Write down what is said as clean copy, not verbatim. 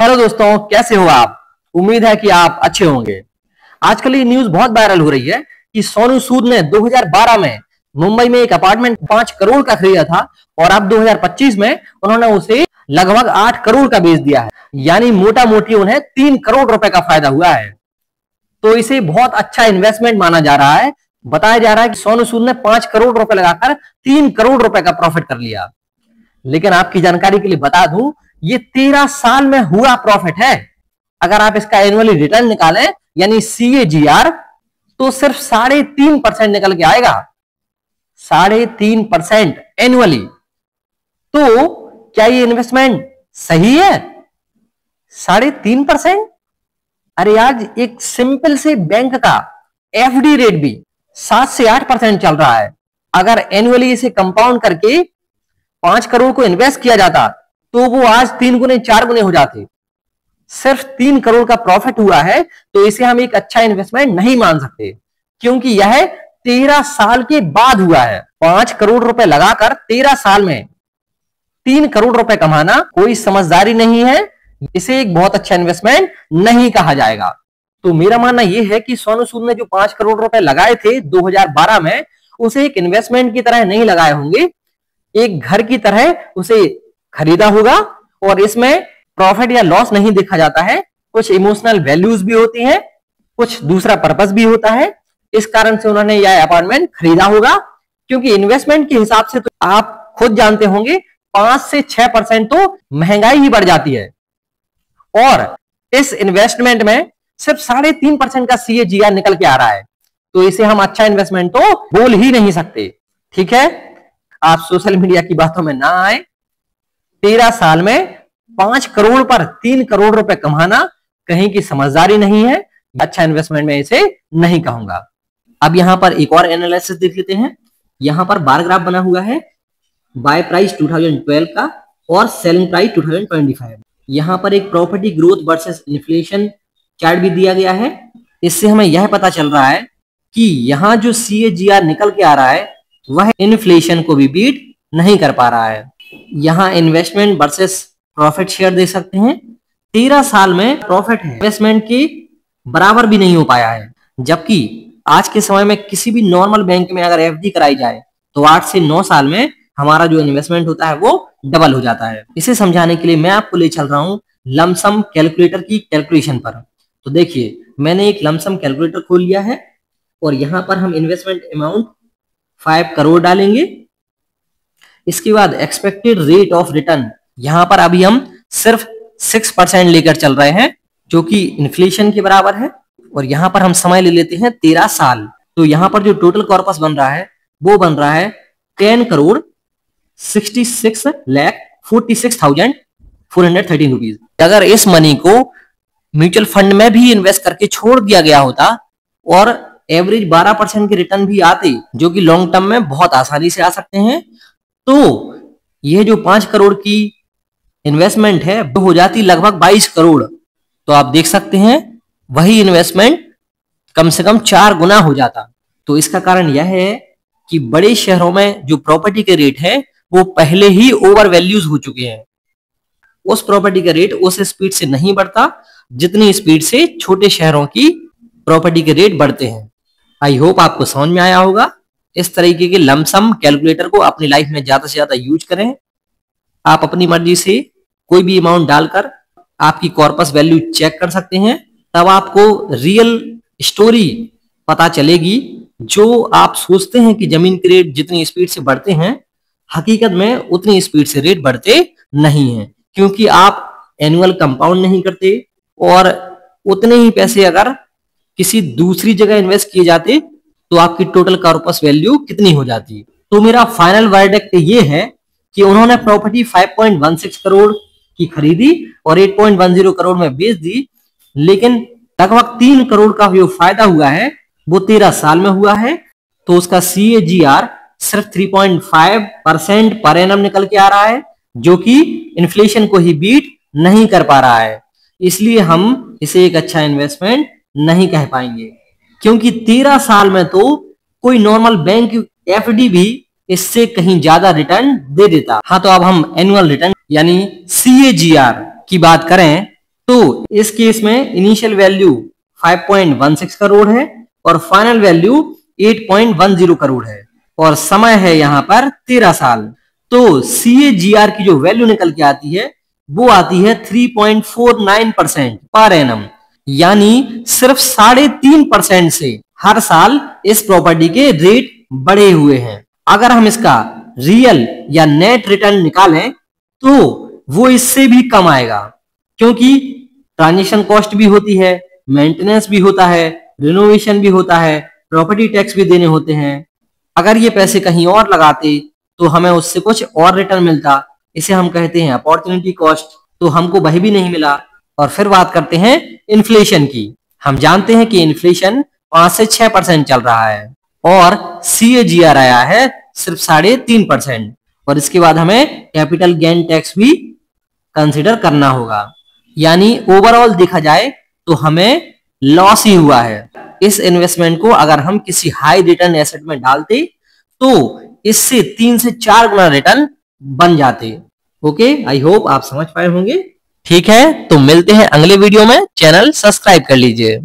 Hello दोस्तों, कैसे हो आप। उम्मीद है कि आप अच्छे होंगे। आजकल ये न्यूज बहुत वायरल हो रही है कि सोनू सूद ने 2012 में मुंबई में एक अपार्टमेंट 5 करोड़ का खरीदा था और अब 2025 में उन्होंने उसे लगभग 8 करोड़ का बेच दिया है। यानी मोटा मोटी उन्हें 3 करोड़ रुपए का फायदा हुआ है। तो इसे बहुत अच्छा इन्वेस्टमेंट माना जा रहा है। बताया जा रहा है कि सोनू सूद ने 5 करोड़ रुपए लगाकर 3 करोड़ रुपए का प्रॉफिट कर लिया। लेकिन आपकी जानकारी के लिए बता दूं, ये 13 साल में हुआ प्रॉफिट है। अगर आप इसका एनुअली रिटर्न निकालें यानी CAGR, तो सिर्फ 3.5% निकल के आएगा। 3.5% एनुअली। तो क्या ये इन्वेस्टमेंट सही है? 3.5%? अरे आज एक सिंपल से बैंक का FD रेट भी 7 से 8% चल रहा है। अगर एनुअली इसे कंपाउंड करके 5 करोड़ को इन्वेस्ट किया जाता तो वो आज 3 गुने 4 गुने हो जाते। सिर्फ 3 करोड़ का प्रॉफिट हुआ है तो इसे हम एक अच्छा इन्वेस्टमेंट नहीं मान सकते, क्योंकि यह 13 साल के बाद हुआ है। 5 करोड़ रुपए लगाकर 13 साल में 3 करोड़ रुपए कमाना कोई समझदारी नहीं है। इसे एक बहुत अच्छा इन्वेस्टमेंट नहीं कहा जाएगा। तो मेरा मानना यह है कि सोनू सूद ने जो 5 करोड़ रुपए लगाए थे 2012 में, उसे एक इन्वेस्टमेंट की तरह नहीं लगाए होंगे, एक घर की तरह उसे खरीदा होगा। और इसमें प्रॉफिट या लॉस नहीं देखा जाता है। कुछ इमोशनल वैल्यूज भी होती हैं, कुछ दूसरा पर्पस भी होता है। इस कारण से उन्होंने यह अपार्टमेंट खरीदा होगा, क्योंकि इन्वेस्टमेंट के हिसाब से तो आप खुद जानते होंगे 5 से 6% तो महंगाई ही बढ़ जाती है। और इस इन्वेस्टमेंट में सिर्फ 3.5% का CAGR निकल के आ रहा है। तो इसे हम अच्छा इन्वेस्टमेंट तो बोल ही नहीं सकते। ठीक है, आप सोशल मीडिया की बातों में ना आए। 13 साल में 5 करोड़ पर 3 करोड़ रुपए कमाना कहीं की समझदारी नहीं है। अच्छा इन्वेस्टमेंट में इसे नहीं कहूंगा। अब यहां पर एक और एनालिसिस देख लेते हैं। यहां पर बार ग्राफ बना हुआ है बाय प्राइस 2012 का और सेलिंग प्राइस 2025। यहां पर एक property growth versus inflation chart भी दिया गया है। इससे हमें यह पता चल रहा है कि यहां जो CAGR निकल के आ रहा है वह इन्फ्लेशन को भी बीट नहीं कर पा रहा है। यहां इन्वेस्टमेंट वर्सेस प्रॉफिट शेयर देख सकते हैं। 13 साल में प्रॉफिट इन्वेस्टमेंट के बराबर भी नहीं हो पाया है। जबकि आज के समय में किसी भी नॉर्मल बैंक में अगर FD कराई जाए तो 8 से 9 साल में हमारा जो इन्वेस्टमेंट होता है वो डबल हो जाता है। इसे समझाने के लिए मैं आपको ले चल रहा हूं लमसम कैलकुलेटर की कैलकुलेशन पर। तो देखिए, मैंने एक लमसम कैलकुलेटर खोल लिया है और यहां पर हम इन्वेस्टमेंट अमाउंट 5 करोड़ डालेंगे। इसके बाद एक्सपेक्टेड रेट ऑफ रिटर्न, यहां पर अभी हम सिर्फ 6% लेकर चल रहे हैं, जो कि इन्फ्लेशन के बराबर है। और यहां पर हम समय ले लेते हैं 13 साल। तो यहां पर जो टोटल कॉर्पस बन रहा है वो बन रहा है 10 करोड़ 66,46,413 रुपीज। अगर इस मनी को म्यूचुअल फंड में भी इन्वेस्ट करके छोड़ दिया गया होता और एवरेज 12% के रिटर्न भी आते, जो कि लॉन्ग टर्म में बहुत आसानी से आ सकते हैं, तो यह जो 5 करोड़ की इन्वेस्टमेंट है वो हो जाती लगभग 22 करोड़। तो आप देख सकते हैं वही इन्वेस्टमेंट कम से कम 4 गुना हो जाता। तो इसका कारण यह है कि बड़े शहरों में जो प्रॉपर्टी के रेट है वो पहले ही ओवर वैल्यूज हो चुके हैं। उस प्रॉपर्टी का रेट उस स्पीड से नहीं बढ़ता जितनी स्पीड से छोटे शहरों की प्रॉपर्टी के रेट बढ़ते हैं। आई होप आपको समझ में आया होगा। इस तरीके के लमसम कैलकुलेटर को अपनी लाइफ में ज्यादा से ज्यादा यूज करें। आप अपनी मर्जी से कोई भी अमाउंट डालकर आपकी कॉर्पस वैल्यू चेक कर सकते हैं। तब आपको रियल स्टोरी पता चलेगी। जो आप सोचते हैं कि जमीन के रेट जितनी स्पीड से बढ़ते हैं, हकीकत में उतनी स्पीड से रेट बढ़ते नहीं हैं, क्योंकि आप एनुअल कंपाउंड नहीं करते। और उतने ही पैसे अगर किसी दूसरी जगह इन्वेस्ट किए जाते तो आपकी टोटल कॉर्पस वैल्यू कितनी हो जाती। तो मेरा फाइनल वर्डिक्ट ये है कि उन्होंने प्रॉपर्टी 5.16 करोड़ की खरीदी और 8.10 करोड़ में बेच दी, लेकिन लगभग 3 करोड़ का जो फायदा हुआ है वो 13 साल में हुआ है। तो उसका CAGR सिर्फ 3.5% पर एनम निकल के आ रहा है, जो कि इन्फ्लेशन को ही बीट नहीं कर पा रहा है। इसलिए हम इसे एक अच्छा इन्वेस्टमेंट नहीं कह पाएंगे, क्योंकि 13 साल में तो कोई नॉर्मल बैंक FD भी इससे कहीं ज्यादा रिटर्न दे देता। हाँ, तो अब हम एनुअल रिटर्न यानी CAGR की बात करें तो इस केस में इनिशियल वैल्यू 5.16 करोड़ है और फाइनल वैल्यू 8.10 करोड़ है और समय है यहाँ पर 13 साल। तो CAGR की जो वैल्यू निकल के आती है वो आती है 3.49% पर एनम, यानी सिर्फ 3.5% से हर साल इस प्रॉपर्टी के रेट बढ़े हुए हैं। अगर हम इसका रियल या नेट रिटर्न निकालें तो वो इससे भी कम आएगा, क्योंकि ट्रांजेक्शन कॉस्ट भी होती है, मेंटेनेंस भी होता है, रिनोवेशन भी होता है, प्रॉपर्टी टैक्स भी देने होते हैं। अगर ये पैसे कहीं और लगाते तो हमें उससे कुछ और रिटर्न मिलता, इसे हम कहते हैं अपॉर्चुनिटी कॉस्ट, तो हमको वही भी नहीं मिला। और फिर बात करते हैं इन्फ्लेशन की। हम जानते हैं कि इन्फ्लेशन 5 से 6% चल रहा है और CAGR आया है सिर्फ 3.5%, और इसके बाद हमें कैपिटल गेन टैक्स भी कंसिडर करना होगा। यानी ओवरऑल देखा जाए तो हमें लॉस ही हुआ है। इस इन्वेस्टमेंट को अगर हम किसी हाई रिटर्न एसेट में डालते तो इससे 3 से 4 गुना रिटर्न बन जाते। ओके, आई होप आप समझ पाए होंगे। ठीक है, तो मिलते हैं अगले वीडियो में। चैनल सब्सक्राइब कर लीजिए।